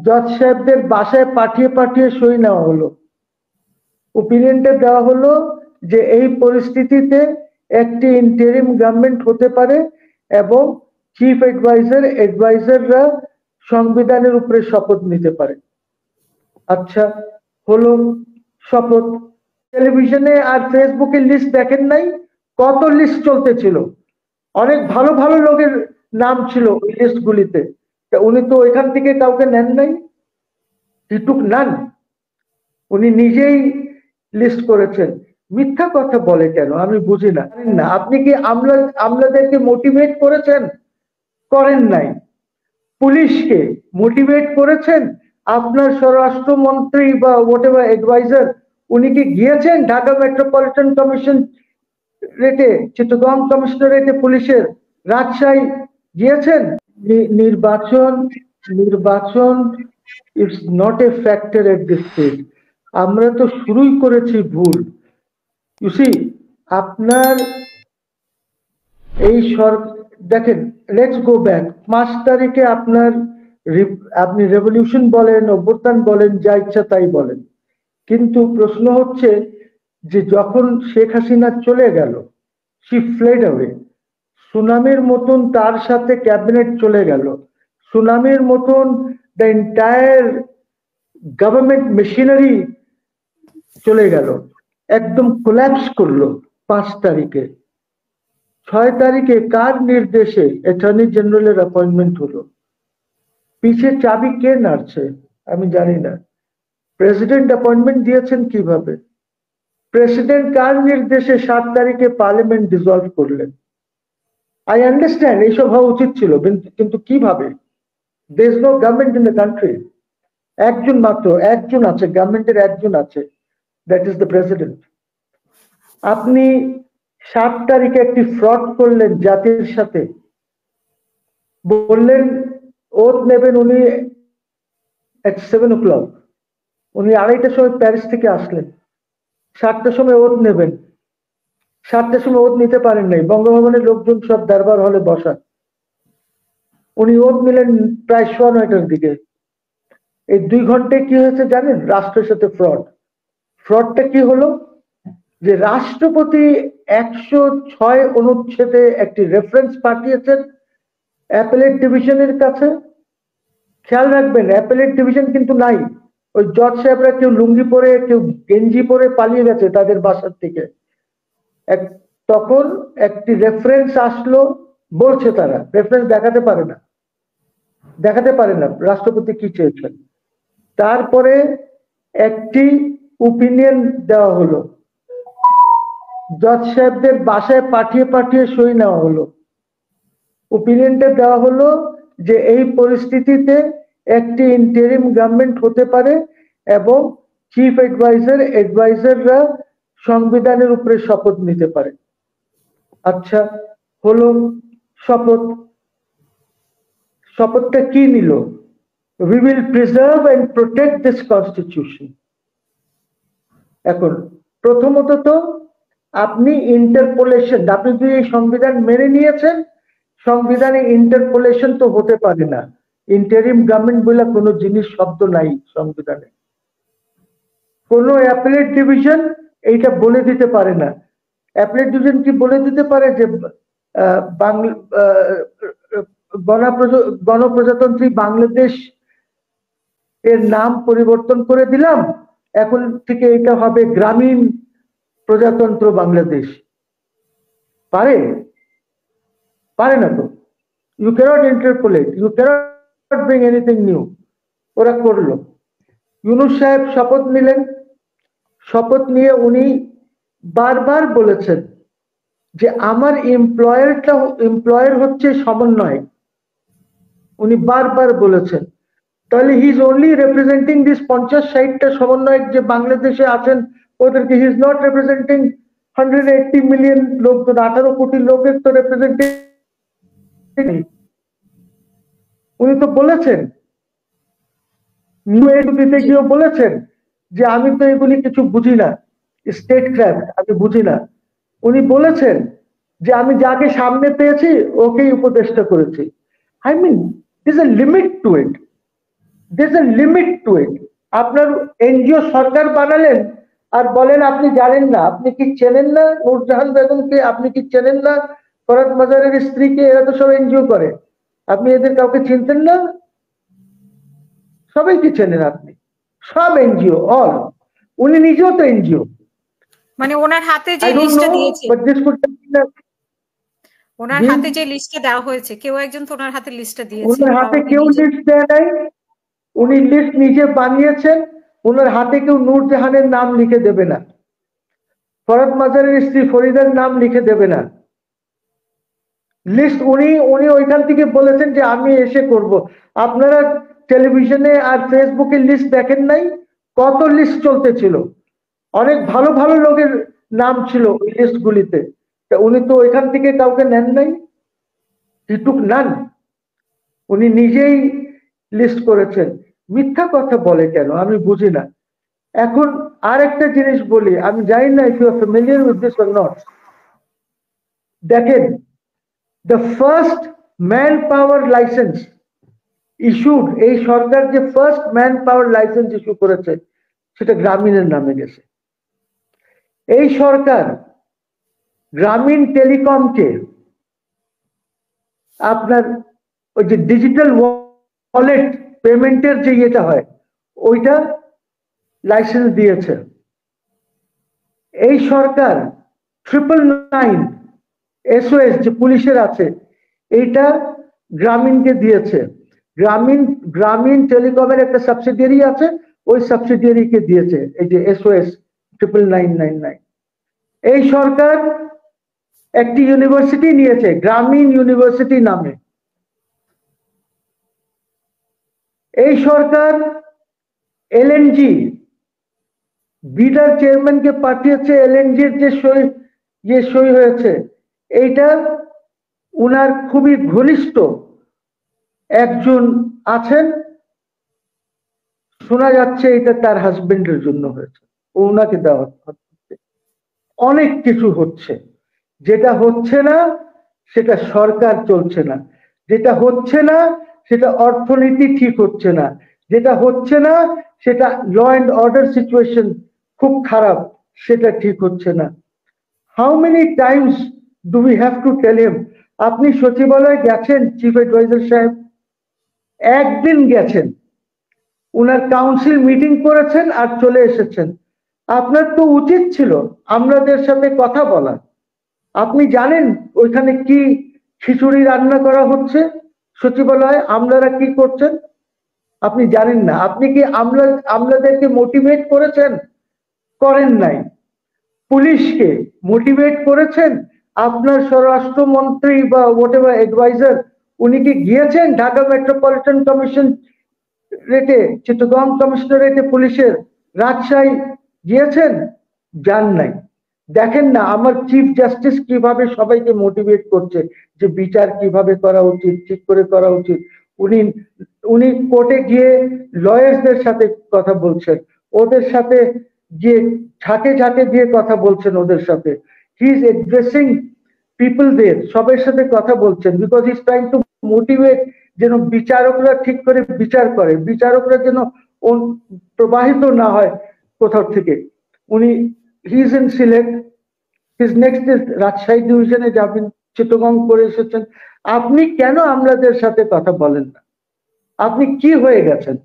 জজ সাহেবদের বাসায় পাঠিয়ে পাঠিয়ে সই নেওয়া হলো। ওপিনিয়নটা দেওয়া হলো যে এই পরিস্থিতিতে একটি ইন্টারিম গভর্নমেন্ট হতে পারে এবং চিফ অ্যাডভাইজাররা সংবিধানের উপরে শপথ নিতে পারে। আচ্ছা, হলো শপথ। টেলিভিশনে আর ফেসবুকে লিস্ট দেখেন নাই? কত লিস্ট চলতেছিল, অনেক ভালো ভালো লোকের নাম ছিল ওই লিস্টগুলিতে। উনি তো ওইখান থেকে কাউকে নেন নাই, হি টুক নান। উনি নিজেই লিস্ট করেছেন। মিথ্যা কথা বলে কেন আমি বুঝি না। আপনি কি আমলাদেরকে মোটিভেট করেছেন? করেন নাই। পুলিশকে মোটিভেট করেছেন? আপনার স্বরাষ্ট্রমন্ত্রী বা হোয়াটএভার অ্যাডভাইজার উনি কি গিয়েছেন ঢাকা মেট্রোপলিটন কমিশন রেটে, চিত্তগং কমিশনারেটে পুলিশের, রাজশাহী গিয়েছেন? নির্বাচন নির্বাচন it's not a factor at this stage. আমরা তো শুরুই করেছি ভুল। ইউ সি, আপনার এই দেখেন, লেটস গো ব্যাক। 5 তারিখে আপনি রেভলিউশন বলেন, অভ্যুত্থান বলেন, যা ইচ্ছা তাই বলেন, কিন্তু প্রশ্ন হচ্ছে যে যখন শেখ হাসিনা চলে গেল, শি ফ্লেড অ্যাওয়ে, সুনামির মতন তার সাথে ক্যাবিনেট চলে গেল, সুনামির মতন দ্য এন্টায়ার গভর্নমেন্ট মেশিনারি চলে গেল, একদম কোল্যাপস করলো 5 তারিখে। 6 তারিখে কার নির্দেশে অ্যাটর্নি জেনারেলের অ্যাপয়েন্টমেন্ট হলো? পিছে চাবি কে নাড়ছে আমি জানি না। প্রেসিডেন্ট অ্যাপয়েন্টমেন্ট দিয়েছেন কিভাবে? প্রেসিডেন্ট কার নির্দেশে 7 তারিখে পার্লামেন্ট ডিসলভ করলেন? আই আন্ডারস্ট্যান্ড এইসব হওয়া উচিত ছিল, কিন্তু কিভাবে? There is no government in the country. একজন আছে, গভর্নমেন্টের একজন আছে, দ্যাট ইজ দ্য প্রেসিডেন্ট। আপনি 7 তারিখে একটি ফ্রড করলেন জাতির সাথে, বললেন ওথ নেবেন উনি at 7 o'clock, উনি 2:30টার সময় প্যারিস থেকে আসলেন, 7টার সময় ওথ নেবেন, 7টার সময় ওথ নিতে পারেন নাই, বঙ্গভবনের লোকজন সব দরবার হলে বসা, উনি ওথ নিলেন প্রায় 9:15টার দিকে। এই 2 ঘন্টায় কি হয়েছে জানেন? রাষ্ট্রের সাথে ফ্রডটা কি হলো যে রাষ্ট্রপতি 106 অনুচ্ছেদে একটি রেফারেন্স পাঠিয়েছেন অ্যাপেলেট ডিভিশনের কাছে। খেয়াল রাখবেন, অ্যাপেলেট ডিভিশন কিন্তু নাই। ওই জজ সাহেবরা কেউ লুঙ্গি পরে, কেউ গেঞ্জি পরে পালিয়ে গেছে তাদের বাসার থেকে। তখন একটি রেফারেন্স আসলো, বলছে তারা রেফারেন্স দেখাতে পারে না রাষ্ট্রপতি কি চেয়েছেন। তারপরে একটি ওপিনিয়ন দেওয়া হলো, জজ সাহেবদের বাসায় পাঠিয়ে পাঠিয়ে সই নেওয়া হলো। ওপিনিয়নটা দেওয়া হলো যে এই পরিস্থিতিতে একটি ইন্টারিম গভর্নমেন্ট হতে পারে এবং চিফ অ্যাডভাইজাররা সংবিধানের উপরে শপথ নিতে পারে। আচ্ছা, হলো শপথটা কি নিল? We will preserve and protect this constitution. এখন প্রথমত তো আপনি ইন্টারপোলেশন, আপনি যদি এই সংবিধান মেনে নিয়েছেন, সংবিধানে ইন্টারপোলেশন তো হতে পারে না। ইন্টারিম গভর্নমেন্ট বলে কোনো জিনিস, শব্দ নাই সংবিধানে। কোনো অ্যাপেলেট ডিভিশন এইটা বলে দিতে পারে না। অ্যাপেলেট ডিভিশন কি বলে দিতে পারে যে গণপ্রজাতন্ত্রী বাংলাদেশ এর নাম পরিবর্তন করে দিলাম, এখন থেকে এটা হবে গ্রামীণ প্রজাতন্ত্র বাংলাদেশ? পারে না তো। You cannot interpolate, you cannot bring anything new. ওরা করলো। ইউনূস সাহেব শপথ নিলেন। শপথ নিয়ে উনি বারবার বলেছেন যে আমার এমপ্লয়ার হচ্ছে সমন্বয়। উনি বারবার বলেছেন। তাহলে he is only representing this 50-60টা সমন্বয়ক যে বাংলাদেশে আছেন, ওদেরকে he is not representing 180 million লোক, 18 কোটি লোকের তো রিপ্রেজেন্টিং। উনি তো বলেছেন, নিউ এডুকেতে গিয়েও বলেছেন যে আমি তো এগুলি কিছু বুঝি না, স্টেট ক্রাফট আমি বুঝি না। উনি বলেছেন যে আমি যাকে সামনে পেয়েছি ওকেই উপদেষ্টা করেছি। I mean, there's a limit to it. There is a limit to it. আপনার এনজিও সরকার বানালেন আর বলেন আপনি জানেন না, আপনি কি চেনেন না নূরজাহান বেগমকে, আপনি কি চেনেন না ফরহাদ মাজারের স্ত্রীকে, এরা তো সব এনজিও করে, আপনি এদের কাউকে চিনতেন না? সবাইকে চেনেন আপনি, সব এনজিও অল, উনি নিজেও তো এনজিও। মানে ওনার হাতে যে আই ডোন্ট লিস্টটা নো দিয়েছে, বাট দিস কুড ওনার হাতে যে লিস্টটা দেওয়া হয়েছে, কেউ একজন তো ওনার হাতে লিস্টটা দিয়েছে। ওনার হাতে কেউ লিস্ট দেয় নাই, উনি লিস্ট নিজে বানিয়েছেন। ওনার হাতে কেউ নূরজাহানের নাম লিখে দেবে না, ফরহাদ মাজারের স্ত্রী ফরিদার নাম লিখে দেবে না। লিস্ট উনি উনি ওইখান থেকে বলেছেন যে আমি এসে করব। আপনারা টেলিভিশনে আর ফেসবুকে লিস্ট দেখেন নাই? কত লিস্ট চলতেছিল, অনেক ভালো ভালো লোকের নাম ছিল ওই লিস্ট গুলিতে, উনি তো ওইখান থেকে কাউকে নেন নাই, হি টুক নান, উনি নিজেই লিস্ট করেছেন। মিথ্যা কথা বলে কেন আমি বুঝি না। এখন আর একটা জিনিস বলি, আমি জানি না if you are familiar with this or not. দেখেন, the first man power licence issued, এই সরকার যে first man power licence issue করেছে সেটা গ্রামীণের নামে গেছে। এই সরকার গ্রামীণ টেলিকমকে আপনার ওই যে ডিজিটাল ওয়ালেট পেমেন্টের যে ইয়েটা হয় ওইটা লাইসেন্স দিয়েছে। এই সরকার 999 SOS যে পুলিশের আছে এইটা গ্রামীণকে দিয়েছে। গ্রামীণ টেলিকমের একটা সাবসিডিয়ারি আছে, ওই সাবসিডিয়ারিকে দিয়েছে এই যে SOS 99999। এই সরকার একটি ইউনিভার্সিটি নিয়েছে গ্রামীণ ইউনিভার্সিটি নামে। এই সরকার LNG বিডার চেয়ারম্যানকে পাঠিয়েছে, LNG এর যে সই হয়েছে এইটা উনার খুবই ঘনিষ্ঠ একজন আছেন, শোনা যাচ্ছে এটা তার হাজবেন্ডের জন্য হয়েছে, ওনাকে দেওয়া হচ্ছে। অনেক কিছু হচ্ছে, যেটা হচ্ছে না সেটা সরকার চলছে না, যেটা হচ্ছে না সেটা অর্থনীতি ঠিক হচ্ছে না, যেটা হচ্ছে না সেটা ল অ্যান্ড অর্ডার সিচুয়েশন খুব খারাপ, সেটা ঠিক হচ্ছে না। How many times do we have to tell him? আপনি সচিবালয়ে গেছেন চিফ অ্যাডভাইজার সাহেব, একদিন গেছেন, উনার কাউন্সিল মিটিং করেছেন আর চলে এসেছেন। আপনার তো উচিত ছিল আমাদের সাথে কথা বলা। আপনি জানেন ওইখানে কি খিচুড়ি রান্না করা হচ্ছে সচিবালয়ে, আমলারা কি করছেন? আপনি জানেন না। আপনি কি আমলাদেরকে মোটিভেট করেছেন? করেন নাই। পুলিশকে মোটিভেট করেছেন? আপনার স্বরাষ্ট্রমন্ত্রী বা হোয়াটএভার অ্যাডভাইজার উনি কি গিয়েছেন ঢাকা মেট্রোপলিটন কমিশন রেটে, চিত্তগং কমিশনারেটে পুলিশের, রাজশাহী গিয়েছেন? যান নাই। দেখেন না আমার চিফ জাস্টিস কিভাবে সবাইকে মোটিভেট করছে যে বিচার কিভাবে করা উচিত, ঠিক করে করা উচিত। উনি উনি কোর্টে গিয়ে লয়ার্সদের সাথে কথা বলছেন, ওদের সাথে গিয়ে ঝাঁকে ঝাঁকে গিয়ে কথা বলছেন ওদের সাথে। হি ইজ এড্রেসিং পিপল দের, সবার সাথে কথা বলছেন, because he is trying to motivate যেন বিচারকরা ঠিক করে বিচার করে, বিচারকরা যেন প্রবাহিত না হয় কোথাও থেকে। উনি he is in Sylhet, his next is Rajshahi ডিভিশনে যাবেন, চিত্তগং করে এসেছেন। আপনি কেন আমলাদের সাথে কথা বলেন না? আপনি কি হয়ে গেছেন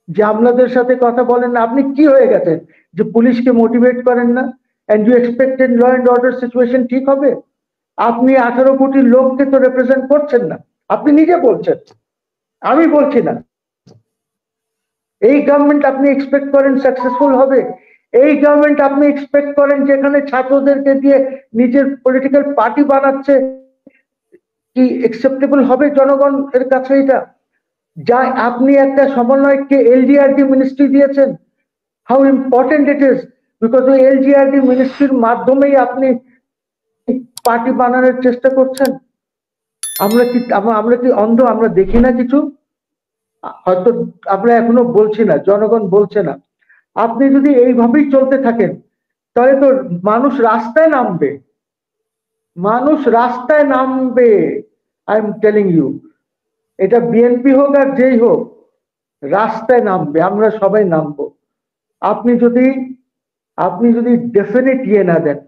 যে আমলাদের সাথে কথা বলেন না? আপনি কি হয়ে গেছেন যে পুলিশকে মোটিভেট করেন না? And you expected law and order situation ঠিক হবে? আপনি 18 কোটি লোককে তো রিপ্রেজেন্ট করছেন না, আপনি নিজে বলছেন, আমি বলছি না। এই গভর্নমেন্ট আপনি এক্সপেক্ট করেন সাকসেসফুল হবে? এই গভর্নমেন্ট আপনি এক্সপেক্ট করেন যেখানে ছাত্রদেরকে দিয়ে নিজের পলিটিক্যাল পার্টি বানাচ্ছে, কি একসেপ্টেবল হবে জনগণের কাছে? এটা যা আপনি একটা সমন্বয়কে LGRD মিনিস্ট্রি দিয়েছেন, how important it is, because ওই LGRD মিনিস্ট্রির মাধ্যমেই আপনি পার্টি বানানোর চেষ্টা করছেন। আমরা কি অন্ধ? আমরা দেখি না কিছু? হয়তো আমরা এখনো বলছি না, জনগণ বলছে না। আপনি যদি এইভাবেই চলতে থাকেন তাহলে তো মানুষ রাস্তায় নামবে, মানুষ রাস্তায় নামবে। আই এম টেলিং ইউ, এটা বিএনপি হোক আর যেই হোক, রাস্তায় নামবে, আমরা সবাই নামবো। আপনি যদি ডেফিনেট ইয়ে না দেন,